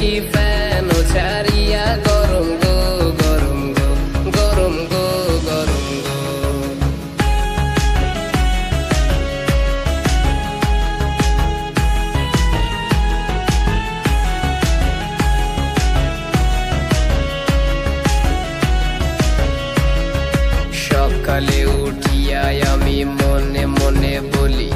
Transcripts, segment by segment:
দেখি ফ্যান ছাড়িয়া গরম গো গরম গো গরম গো গরম গো। সকালে উঠিয়া আমি মনে মনে বলি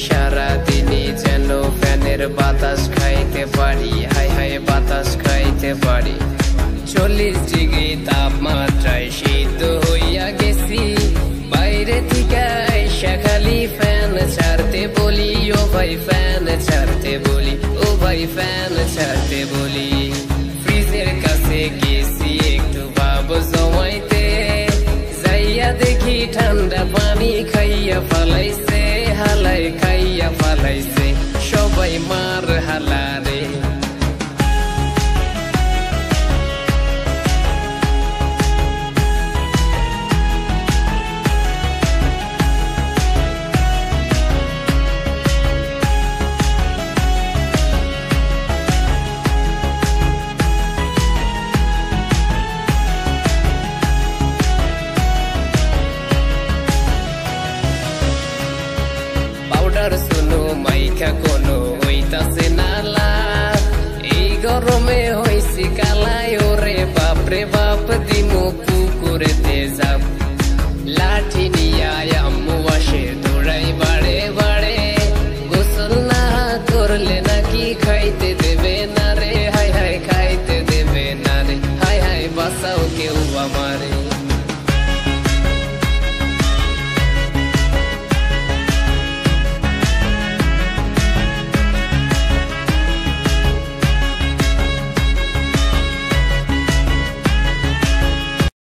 সারাদিনই যেন ফ্যানের বাতাস খাইতে পারি, হায় হায় বাতাস খাইতে পারি। 40 ডিগ্রি তাপমাত্রায় শীত হইয়া গেছি, বাইরে থেকে আইসা খালি ফ্যান ছাড়তে বলি, ও ভাই ফ্যান ছাড়তে বলি, ও ভাই ফ্যান ছাড়তে বলি। ফ্রিজের কাছে গেছি একটু ভাব জমাইতে, যাইয়া দেখি ঠান্ডা পানি খাইয়া ফালাইছে, হালাই খাইয়া ফালাইছে, সবাই মার হালারে। পাউডার শুনো মাইখা কোনো হইতাছে নালা, এই গরমে হইছি কালাই, ওরে বাপরে বাপ দিমু পুকুরেতে যাব। লাঠি